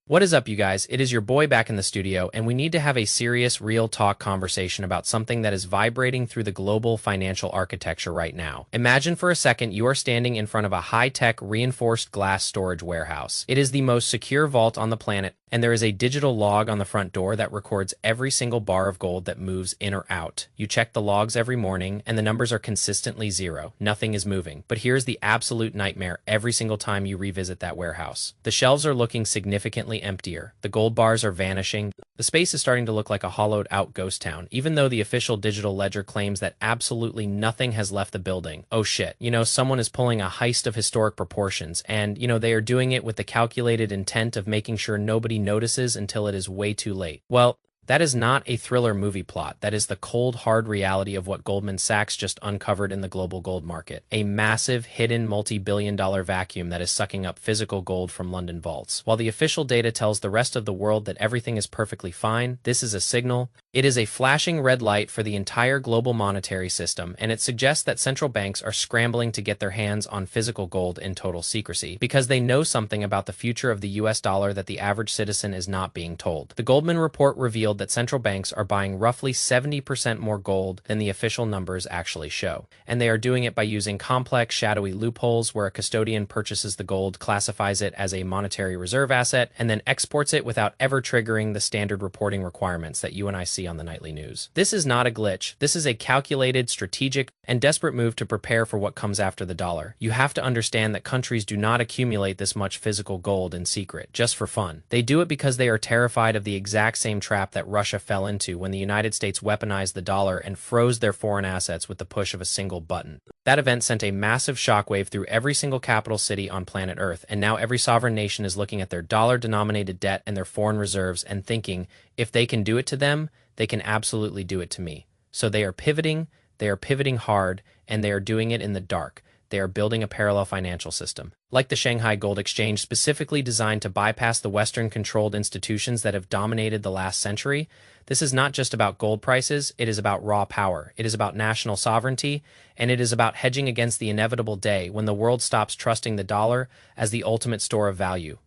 What is up, you guys? It is your boy back in the studio, and we need to have a serious, real talk conversation about something that is vibrating through the global financial architecture right now. Imagine for a second you are standing in front of a high-tech reinforced glass storage warehouse. It is the most secure vault on the planet, and there is a digital log on the front door that records every single bar of gold that moves in or out. You check the logs every morning, and the numbers are consistently zero. Nothing is moving. But here's the absolute nightmare every single time you revisit that warehouse. The shelves are looking significantly emptier. The gold bars are vanishing. The space is starting to look like a hollowed out ghost town, even though the official digital ledger claims that absolutely nothing has left the building. Oh shit, someone is pulling a heist of historic proportions, and, they are doing it with the calculated intent of making sure nobody notices until it is way too late. Well, that is not a thriller movie plot. That is the cold, hard reality of what Goldman Sachs just uncovered in the global gold market. A massive, hidden, multi-billion-dollar vacuum that is sucking up physical gold from London vaults. While the official data tells the rest of the world that everything is perfectly fine, this is a signal. It is a flashing red light for the entire global monetary system, and it suggests that central banks are scrambling to get their hands on physical gold in total secrecy, because they know something about the future of the US dollar that the average citizen is not being told. The Goldman report revealed that central banks are buying roughly 70% more gold than the official numbers actually show. And they are doing it by using complex, shadowy loopholes where a custodian purchases the gold, classifies it as a monetary reserve asset, and then exports it without ever triggering the standard reporting requirements that you and I see on the nightly news. This is not a glitch. This is a calculated, strategic, and desperate move to prepare for what comes after the dollar. You have to understand that countries do not accumulate this much physical gold in secret, just for fun. They do it because they are terrified of the exact same trap that Russia fell into when the United States weaponized the dollar and froze their foreign assets with the push of a single button. That event sent a massive shockwave through every single capital city on planet Earth, and now every sovereign nation is looking at their dollar-denominated debt and their foreign reserves and thinking, if they can do it to them, they can absolutely do it to me. So they are pivoting hard, and they are doing it in the dark. They are building a parallel financial system, like the Shanghai Gold Exchange, specifically designed to bypass the Western-controlled institutions that have dominated the last century. This is not just about gold prices, it is about raw power, it is about national sovereignty, and it is about hedging against the inevitable day when the world stops trusting the dollar as the ultimate store of value.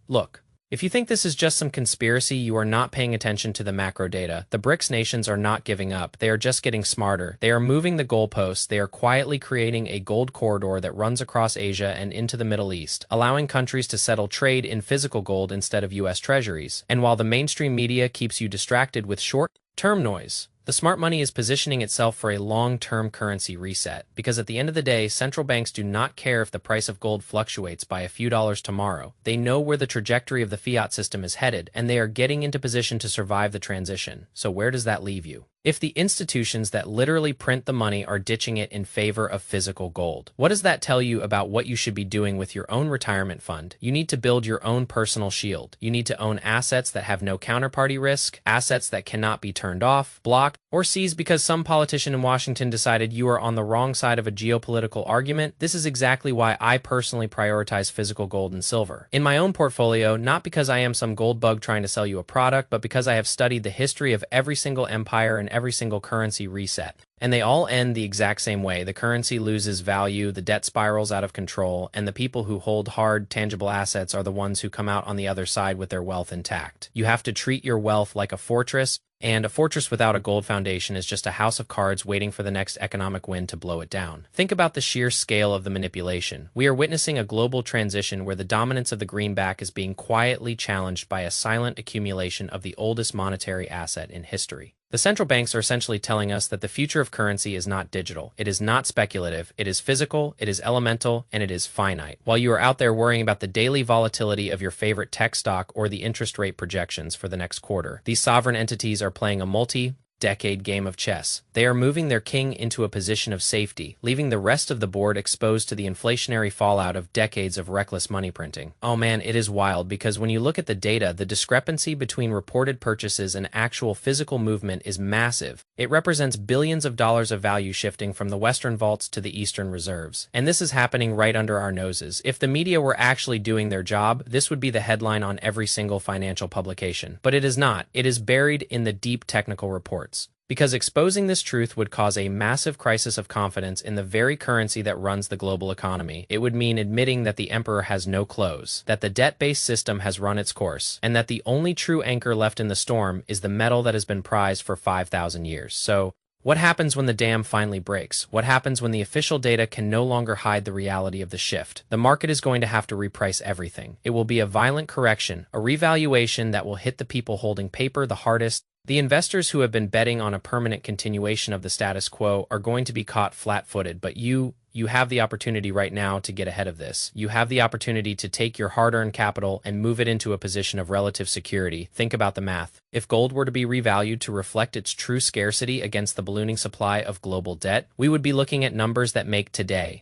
Look, if you think this is just some conspiracy, you are not paying attention to the macro data. The BRICS nations are not giving up. They are just getting smarter. They are moving the goalposts. They are quietly creating a gold corridor that runs across Asia and into the Middle East, allowing countries to settle trade in physical gold instead of US treasuries. And while the mainstream media keeps you distracted with short-term noise, the smart money is positioning itself for a long-term currency reset, because at the end of the day, central banks do not care if the price of gold fluctuates by a few dollars tomorrow. They know where the trajectory of the fiat system is headed, and they are getting into position to survive the transition. So where does that leave you? If the institutions that literally print the money are ditching it in favor of physical gold, what does that tell you about what you should be doing with your own retirement fund? You need to build your own personal shield. You need to own assets that have no counterparty risk, assets that cannot be turned off, blocked, or seized because some politician in Washington decided you are on the wrong side of a geopolitical argument. This is exactly why I personally prioritize physical gold and silver in my own portfolio, not because I am some gold bug trying to sell you a product, but because I have studied the history of every single empire and every single currency reset. And they all end the exact same way. The currency loses value, the debt spirals out of control, and the people who hold hard, tangible assets are the ones who come out on the other side with their wealth intact. You have to treat your wealth like a fortress, and a fortress without a gold foundation is just a house of cards waiting for the next economic wind to blow it down. Think about the sheer scale of the manipulation. We are witnessing a global transition where the dominance of the greenback is being quietly challenged by a silent accumulation of the oldest monetary asset in history. The central banks are essentially telling us that the future of currency is not digital, it is not speculative, it is physical, it is elemental, and it is finite. While you are out there worrying about the daily volatility of your favorite tech stock or the interest rate projections for the next quarter, these sovereign entities are playing a multi-decade game of chess. They are moving their king into a position of safety, leaving the rest of the board exposed to the inflationary fallout of decades of reckless money printing. Oh man, it is wild, because when you look at the data, the discrepancy between reported purchases and actual physical movement is massive. It represents billions of dollars of value shifting from the Western vaults to the Eastern reserves. And this is happening right under our noses. If the media were actually doing their job, this would be the headline on every single financial publication. But it is not. It is buried in the deep technical reports. Because exposing this truth would cause a massive crisis of confidence in the very currency that runs the global economy. It would mean admitting that the emperor has no clothes, that the debt-based system has run its course, and that the only true anchor left in the storm is the metal that has been prized for 5,000 years. So, what happens when the dam finally breaks? What happens when the official data can no longer hide the reality of the shift? The market is going to have to reprice everything. It will be a violent correction, a revaluation that will hit the people holding paper the hardest. The investors who have been betting on a permanent continuation of the status quo are going to be caught flat-footed, but you have the opportunity right now to get ahead of this. You have the opportunity to take your hard-earned capital and move it into a position of relative security. Think about the math. If gold were to be revalued to reflect its true scarcity against the ballooning supply of global debt, we would be looking at numbers that make today's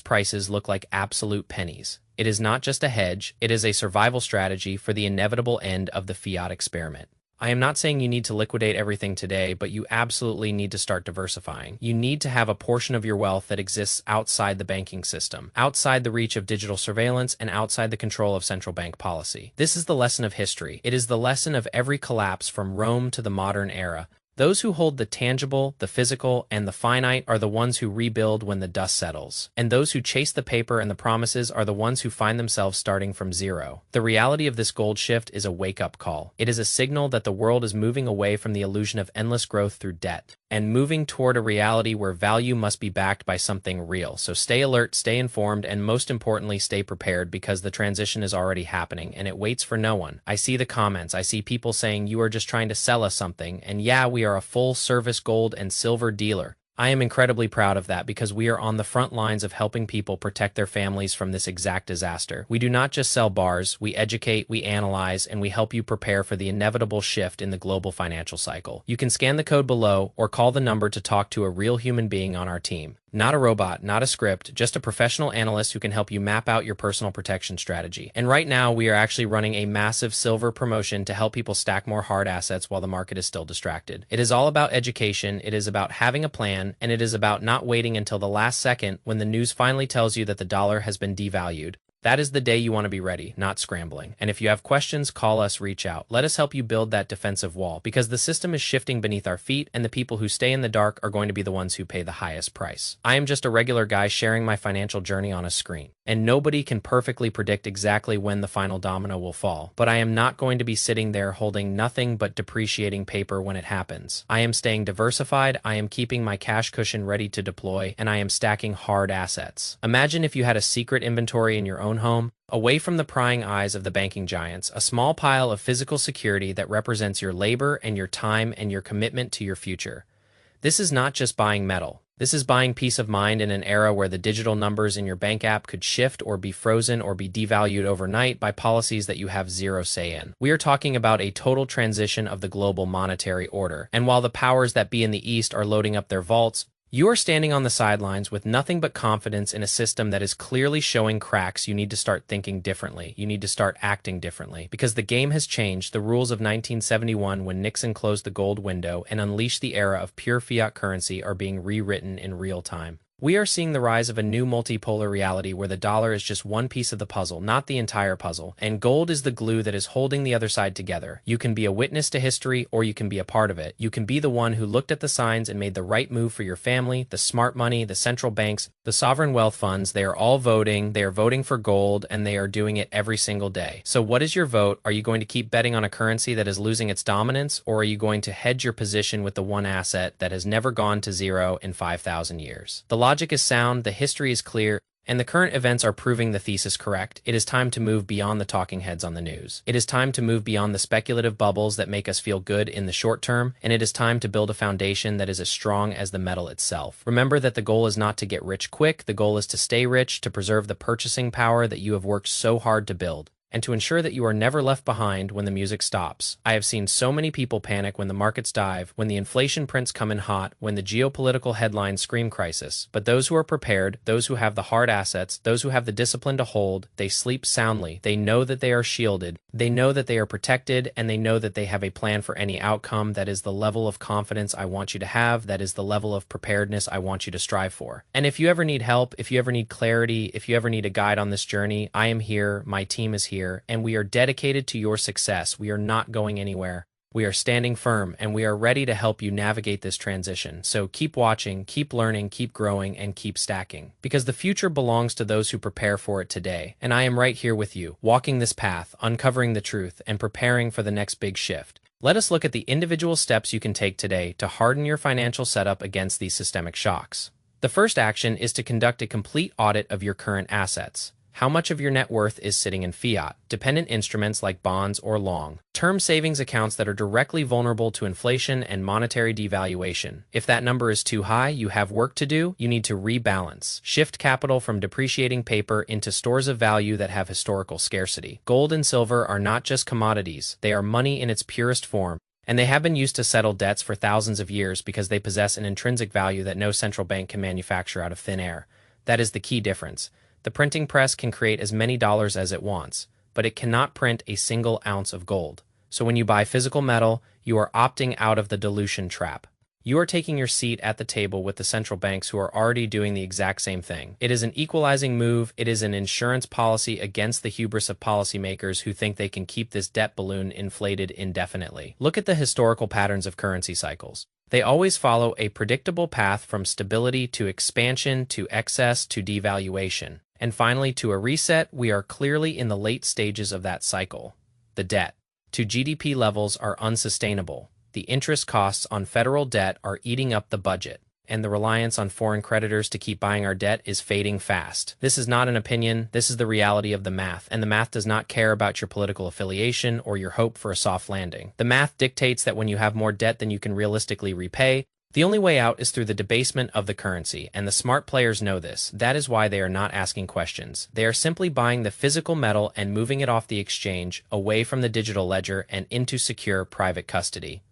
prices look like absolute pennies. It is not just a hedge, it is a survival strategy for the inevitable end of the fiat experiment. I am not saying you need to liquidate everything today, but you absolutely need to start diversifying. You need to have a portion of your wealth that exists outside the banking system, outside the reach of digital surveillance, and outside the control of central bank policy. This is the lesson of history. It is the lesson of every collapse from Rome to the modern era. Those who hold the tangible, the physical, and the finite are the ones who rebuild when the dust settles. And those who chase the paper and the promises are the ones who find themselves starting from zero. The reality of this gold shift is a wake-up call. It is a signal that the world is moving away from the illusion of endless growth through debt and moving toward a reality where value must be backed by something real. So stay alert, stay informed, and most importantly, stay prepared, because the transition is already happening and it waits for no one. I see the comments. I see people saying you are just trying to sell us something. And yeah, we are a full-service gold and silver dealer. I am incredibly proud of that, because we are on the front lines of helping people protect their families from this exact disaster. We do not just sell bars, we educate, we analyze, and we help you prepare for the inevitable shift in the global financial cycle. You can scan the code below or call the number to talk to a real human being on our team. Not a robot, not a script, just a professional analyst who can help you map out your personal protection strategy. And right now, we are actually running a massive silver promotion to help people stack more hard assets while the market is still distracted. It is all about education, it is about having a plan, and it is about not waiting until the last second when the news finally tells you that the dollar has been devalued. That is the day you want to be ready, not scrambling. And if you have questions, call us, reach out. Let us help you build that defensive wall, because the system is shifting beneath our feet, and the people who stay in the dark are going to be the ones who pay the highest price. I am just a regular guy sharing my financial journey on a screen, and nobody can perfectly predict exactly when the final domino will fall. But I am not going to be sitting there holding nothing but depreciating paper when it happens. I am staying diversified, I am keeping my cash cushion ready to deploy, and I am stacking hard assets. Imagine if you had a secret inventory in your own home, away from the prying eyes of the banking giants, a small pile of physical security that represents your labor and your time and your commitment to your future. This is not just buying metal. This is buying peace of mind in an era where the digital numbers in your bank app could shift or be frozen or be devalued overnight by policies that you have zero say in. We are talking about a total transition of the global monetary order. And while the powers that be in the East are loading up their vaults, you are standing on the sidelines with nothing but confidence in a system that is clearly showing cracks. You need to start thinking differently. You need to start acting differently, because the game has changed. The rules of 1971, when Nixon closed the gold window and unleashed the era of pure fiat currency, are being rewritten in real time. We are seeing the rise of a new multipolar reality where the dollar is just one piece of the puzzle, not the entire puzzle, and gold is the glue that is holding the other side together. You can be a witness to history, or you can be a part of it. You can be the one who looked at the signs and made the right move for your family. The smart money, the central banks, the sovereign wealth funds, they are all voting. They are voting for gold, and they are doing it every single day. So what is your vote? Are you going to keep betting on a currency that is losing its dominance, or are you going to hedge your position with the one asset that has never gone to zero in 5,000 years? The logic is sound, the history is clear, and the current events are proving the thesis correct. It is time to move beyond the talking heads on the news. It is time to move beyond the speculative bubbles that make us feel good in the short term, and it is time to build a foundation that is as strong as the metal itself. Remember that the goal is not to get rich quick, the goal is to stay rich, to preserve the purchasing power that you have worked so hard to build, and to ensure that you are never left behind when the music stops. I have seen so many people panic when the markets dive, when the inflation prints come in hot, when the geopolitical headlines scream crisis. But those who are prepared, those who have the hard assets, those who have the discipline to hold, they sleep soundly. They know that they are shielded, they know that they are protected, and they know that they have a plan for any outcome. That is the level of confidence I want you to have. That is the level of preparedness I want you to strive for. And if you ever need help, if you ever need clarity, if you ever need a guide on this journey, I am here, my team is here, and we are dedicated to your success. We are not going anywhere. We are standing firm and we are ready to help you navigate this transition. So keep watching, keep learning, keep growing, and keep stacking. Because the future belongs to those who prepare for it today. And I am right here with you, walking this path, uncovering the truth, and preparing for the next big shift. Let us look at the individual steps you can take today to harden your financial setup against these systemic shocks. The first action is to conduct a complete audit of your current assets. How much of your net worth is sitting in fiat, dependent instruments like bonds or long-term savings accounts that are directly vulnerable to inflation and monetary devaluation? If that number is too high, you have work to do. You need to rebalance. Shift capital from depreciating paper into stores of value that have historical scarcity. Gold and silver are not just commodities, they are money in its purest form. And they have been used to settle debts for thousands of years because they possess an intrinsic value that no central bank can manufacture out of thin air. That is the key difference. The printing press can create as many dollars as it wants, but it cannot print a single ounce of gold. So when you buy physical metal, you are opting out of the dilution trap. You are taking your seat at the table with the central banks who are already doing the exact same thing. It is an equalizing move. It is an insurance policy against the hubris of policymakers who think they can keep this debt balloon inflated indefinitely. Look at the historical patterns of currency cycles. They always follow a predictable path from stability to expansion to excess to devaluation. And finally, to a reset. We are clearly in the late stages of that cycle. The debt to GDP levels are unsustainable. The interest costs on federal debt are eating up the budget, and the reliance on foreign creditors to keep buying our debt is fading fast. This is not an opinion, this is the reality of the math, and the math does not care about your political affiliation or your hope for a soft landing. The math dictates that when you have more debt than you can realistically repay, the only way out is through the debasement of the currency, and the smart players know this. That is why they are not asking questions. They are simply buying the physical metal and moving it off the exchange, away from the digital ledger and into secure private custody.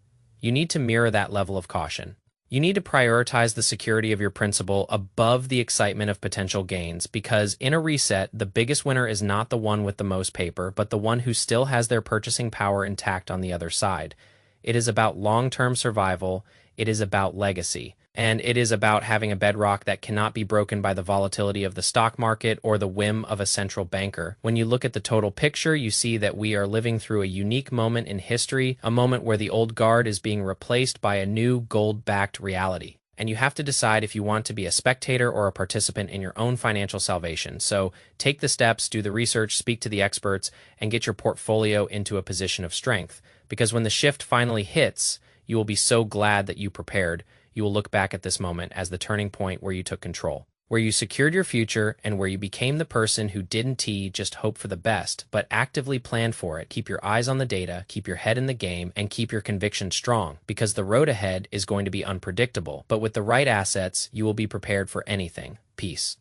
You need to mirror that level of caution. You need to prioritize the security of your principal above the excitement of potential gains, because in a reset, the biggest winner is not the one with the most paper, but the one who still has their purchasing power intact on the other side. It is about long-term survival, it is about legacy, and it is about having a bedrock that cannot be broken by the volatility of the stock market or the whim of a central banker. When you look at the total picture, you see that we are living through a unique moment in history, a moment where the old guard is being replaced by a new gold-backed reality. And you have to decide if you want to be a spectator or a participant in your own financial salvation. So take the steps, do the research, speak to the experts, and get your portfolio into a position of strength. Because when the shift finally hits, you will be so glad that you prepared. You will look back at this moment as the turning point where you took control, where you secured your future, and where you became the person who didn't just hope for the best, but actively planned for it. Keep your eyes on the data, keep your head in the game, and keep your conviction strong, because the road ahead is going to be unpredictable. But with the right assets, you will be prepared for anything. Peace.